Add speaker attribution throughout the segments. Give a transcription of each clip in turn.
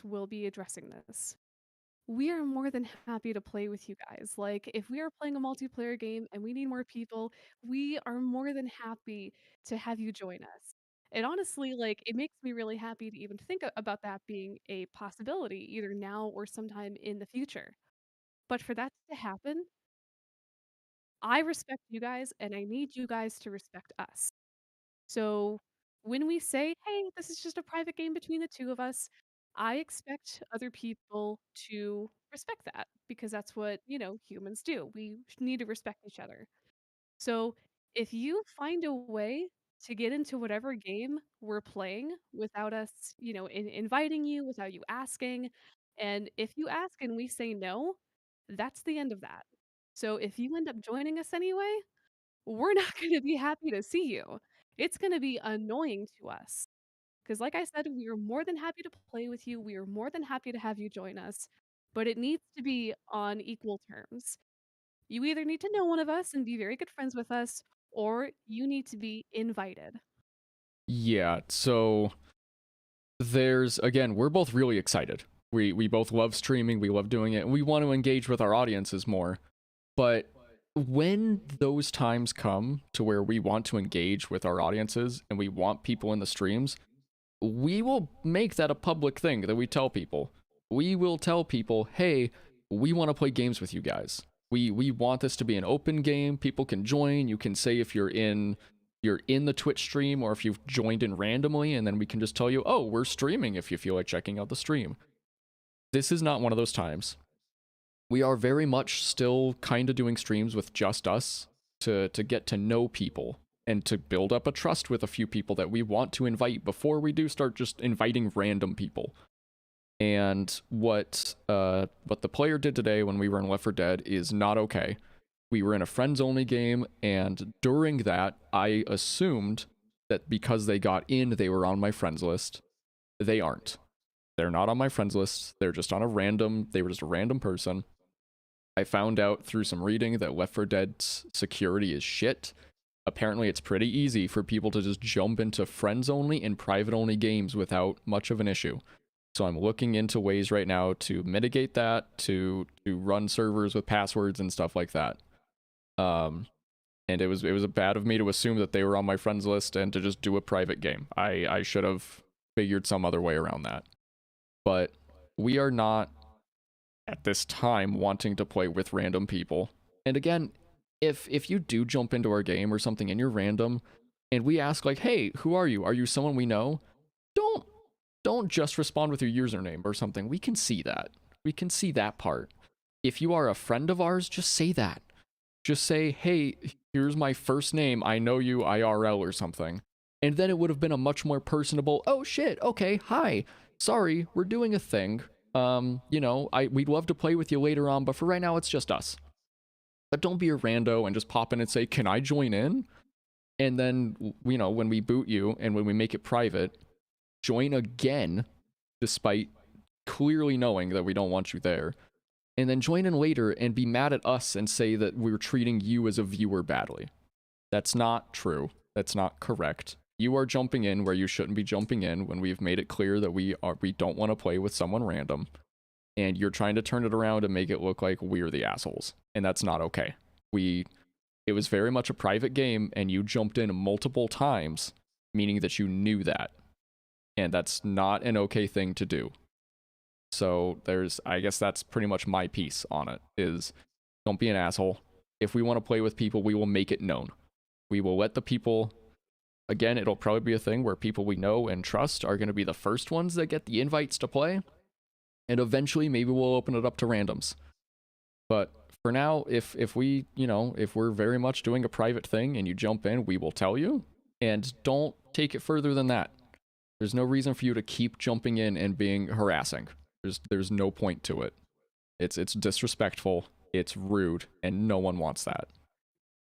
Speaker 1: will be addressing this. We are more than happy to play with you guys. Like, if we are playing a multiplayer game and we need more people, we are more than happy to have you join us. And honestly, like, it makes me really happy to even think about that being a possibility, either now or sometime in the future. But for that to happen, I respect you guys and I need you guys to respect us. So when we say, "Hey, this is just a private game between the two of us," I expect other people to respect that because that's what, humans do. We need to respect each other. So if you find a way to get into whatever game we're playing without us, inviting you, without you asking, and if you ask and we say no, that's the end of that. So if you end up joining us anyway, we're not gonna be happy to see you. It's gonna be annoying to us. Because, like I said, we are more than happy to play with you, we are more than happy to have you join us, but it needs to be on equal terms. You either need to know one of us and be very good friends with us, or you need to be invited.
Speaker 2: Yeah, so there's, again, we're both really excited. We both love streaming, we love doing it, and we want to engage with our audiences more. But when those times come to where we want to engage with our audiences and we want people in the streams, we will make that a public thing that we tell people. We will tell people, hey, we want to play games with you guys. We want this to be an open game. People can join. You can say if you're in the Twitch stream or if you've joined in randomly, and then we can just tell you, oh, we're streaming if you feel like checking out the stream. This is not one of those times. We are very much still kind of doing streams with just us to get to know people and to build up a trust with a few people that we want to invite before we do start just inviting random people. And what the player did today when we were in Left 4 Dead is not okay. We were in a friends only game, and during that, I assumed that because they got in, they were on my friends list. They aren't. They're not on my friends list. They were just a random person. I found out through some reading that Left 4 Dead's security is shit. Apparently, it's pretty easy for people to just jump into friends only and private only games without much of an issue. So I'm looking into ways right now to mitigate that, to run servers with passwords and stuff like that. And it was bad of me to assume that they were on my friends list and to just do a private game. I should have figured some other way around that. But we are not at this time wanting to play with random people. And again, if you do jump into our game or something and you're random and we ask like, "Hey, who are you? Are you someone we know?" Don't don't just respond with your username or something. We can see that. We can see that part. If you are a friend of ours, just say that. Just say, "Hey, here's my first name. I know you IRL," or something. And then it would have been a much more personable, "Oh shit, okay, hi. Sorry, we're doing a thing. We'd love to play with you later on, but for right now it's just us." But don't be a rando and just pop in and say, "Can I join in?" And then, when we boot you and when we make it private, join again, despite clearly knowing that we don't want you there. And then join in later and be mad at us and say that we're treating you as a viewer badly. That's not true. That's not correct. You are jumping in where you shouldn't be jumping in when we've made it clear that we don't want to play with someone random. And you're trying to turn it around and make it look like we're the assholes. And that's not okay. It was very much a private game, and you jumped in multiple times, meaning that you knew that. And that's not an okay thing to do. So I guess that's pretty much my piece on it, is don't be an asshole. If we want to play with people, we will make it known. We will let the people, again, it'll probably be a thing where people we know and trust are going to be the first ones that get the invites to play. And eventually, maybe we'll open it up to randoms. But for now, if we're very much doing a private thing and you jump in, we will tell you. And don't take it further than that. There's no reason for you to keep jumping in and being harassing. There's no point to it. It's disrespectful, it's rude, and no one wants that.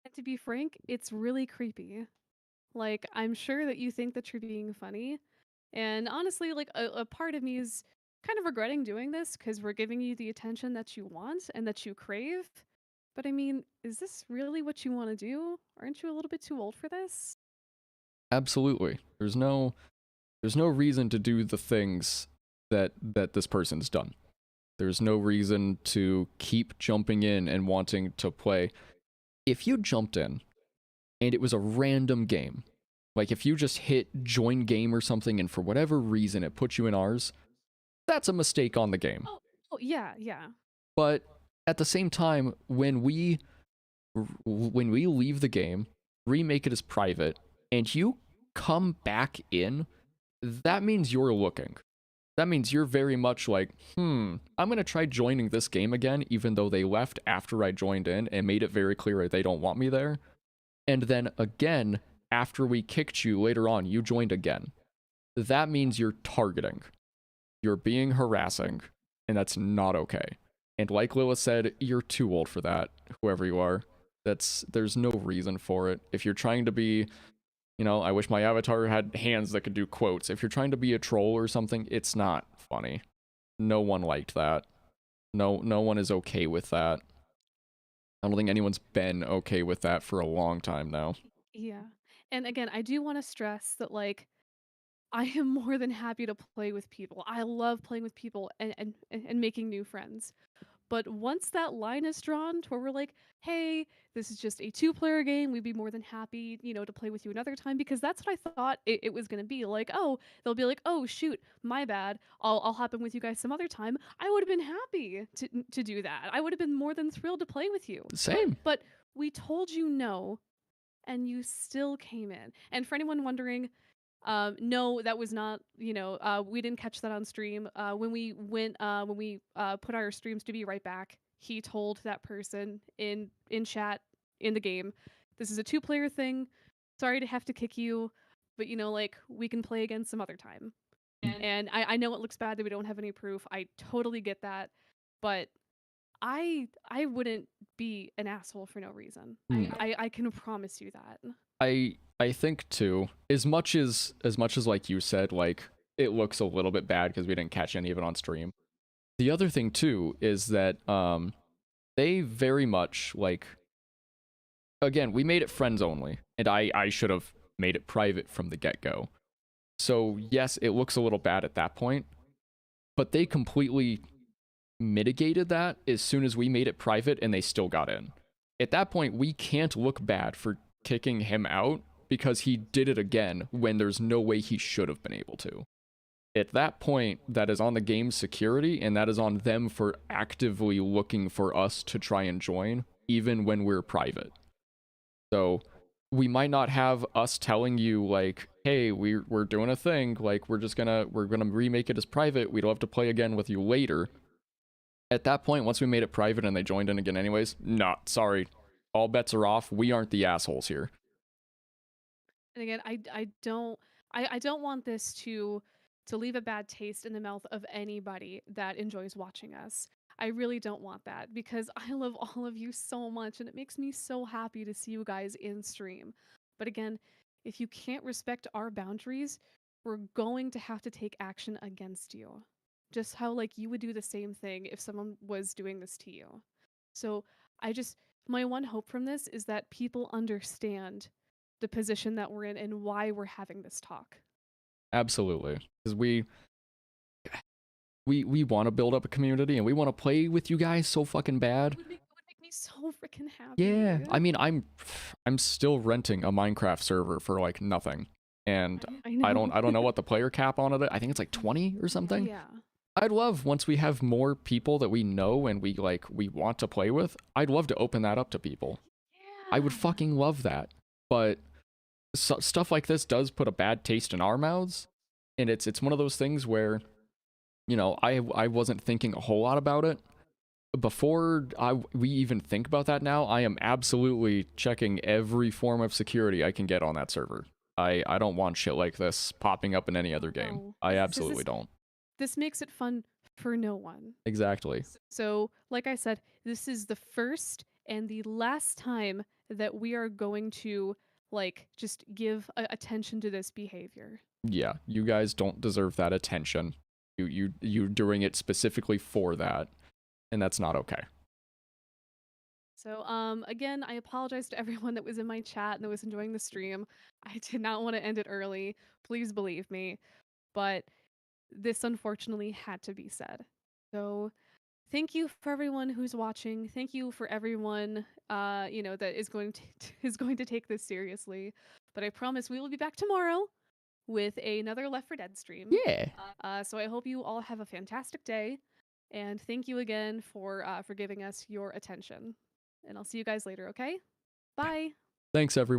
Speaker 1: And to be frank, it's really creepy. Like, I'm sure that you think that you're being funny. And honestly, like, a part of me is kind of regretting doing this because we're giving you the attention that you want and that you crave. But I mean, is this really what you want to do? Aren't you a little bit too old for this?
Speaker 2: Absolutely. There's no reason to do the things that this person's done. There's no reason to keep jumping in and wanting to play. If you jumped in and it was a random game, like if you just hit join game or something and for whatever reason it puts you in ours, that's a mistake on the game.
Speaker 1: Oh, oh yeah, yeah.
Speaker 2: But at the same time, when we leave the game, remake it as private, and you come back in, that means you're looking. That means you're very much like, I'm gonna try joining this game again, even though they left after I joined in and made it very clear that they don't want me there. And then again, after we kicked you later on, you joined again. That means you're targeting. You're being harassing, and that's not okay. And like Lilith said, you're too old for that, whoever you are. There's no reason for it. If you're trying to be, I wish my avatar had hands that could do quotes. If you're trying to be a troll or something, it's not funny. No one liked that. No one is okay with that. I don't think anyone's been okay with that for a long time now.
Speaker 1: Yeah. And again, I do want to stress that like I am more than happy to play with people. I love playing with people and making new friends. But once that line is drawn to where we're like, hey, this is just a two-player game, we'd be more than happy, to play with you another time because that's what I thought it was gonna be. Like, oh, they'll be like, oh shoot, my bad. I'll hop in with you guys some other time. I would have been happy to do that. I would have been more than thrilled to play with you.
Speaker 2: Same.
Speaker 1: But we told you no, and you still came in. And for anyone wondering, no, that was not, we didn't catch that on stream. When we put our streams to be right back, he told that person in chat in the game, this is a two-player thing. Sorry to have to kick you, but like we can play again some other time. And I know it looks bad that we don't have any proof. I totally get that, but I wouldn't be an asshole for no reason.
Speaker 2: Mm.
Speaker 1: I can promise you that.
Speaker 2: I think too, as much as like you said, like it looks a little bit bad because we didn't catch any of it on stream. The other thing too is that they very much like, again, we made it friends only, and I should have made it private from the get-go. So yes, it looks a little bad at that point, but they completely mitigated that as soon as we made it private and they still got in. At that point, we can't look bad for kicking him out because he did it again when there's no way he should have been able to. At that point, that is on the game's security and that is on them for actively looking for us to try and join, even when we're private. So we might not have us telling you like, hey, we're doing a thing, like we're gonna remake it as private, we'd love to play again with you later. At that point, once we made it private and they joined in again anyways, not sorry. All bets are off. We aren't the assholes here.
Speaker 1: And again, I don't want this to leave a bad taste in the mouth of anybody that enjoys watching us. I really don't want that because I love all of you so much and it makes me so happy to see you guys in stream. But again, if you can't respect our boundaries, we're going to have to take action against you. Just how like you would do the same thing if someone was doing this to you. So, I just my one hope from this is that people understand the position that we're in and why we're having this talk.
Speaker 2: Absolutely. Because we want to build up a community and we want to play with you guys so fucking bad.
Speaker 1: It would make me so freaking
Speaker 2: Yeah.
Speaker 1: happy.
Speaker 2: I mean, I'm still renting a Minecraft server for like nothing. And
Speaker 1: I know.
Speaker 2: I don't know what the player cap on it. I think it's like 20 or something.
Speaker 1: Yeah.
Speaker 2: I'd love once we have more people that we know and we want to play with, I'd love to open that up to people. I would
Speaker 1: Yeah.
Speaker 2: fucking love that. But stuff like this does put a bad taste in our mouths, and it's one of those things where, I wasn't thinking a whole lot about it before we even think about that. Now I am absolutely checking every form of security I can get on that server. I don't want shit like this popping up in any other game.
Speaker 1: No.
Speaker 2: I
Speaker 1: 'Cause
Speaker 2: absolutely don't.
Speaker 1: this makes it fun for no one.
Speaker 2: Exactly.
Speaker 1: So, like I said, this is the first and the last time that we are going to like just give attention to this behavior.
Speaker 2: Yeah, you guys don't deserve that attention. You're doing it specifically for that, and that's not okay.
Speaker 1: So, again, I apologize to everyone that was in my chat and that was enjoying the stream. I did not want to end it early. Please believe me. But this unfortunately had to be said. So thank you for everyone who's watching. Thank you for everyone, that is going to is going to take this seriously. But I promise we will be back tomorrow with another Left 4 Dead stream.
Speaker 2: Yeah.
Speaker 1: So I hope you all have a fantastic day, and thank you again for giving us your attention. And I'll see you guys later. Okay? Bye.
Speaker 2: Thanks, everyone.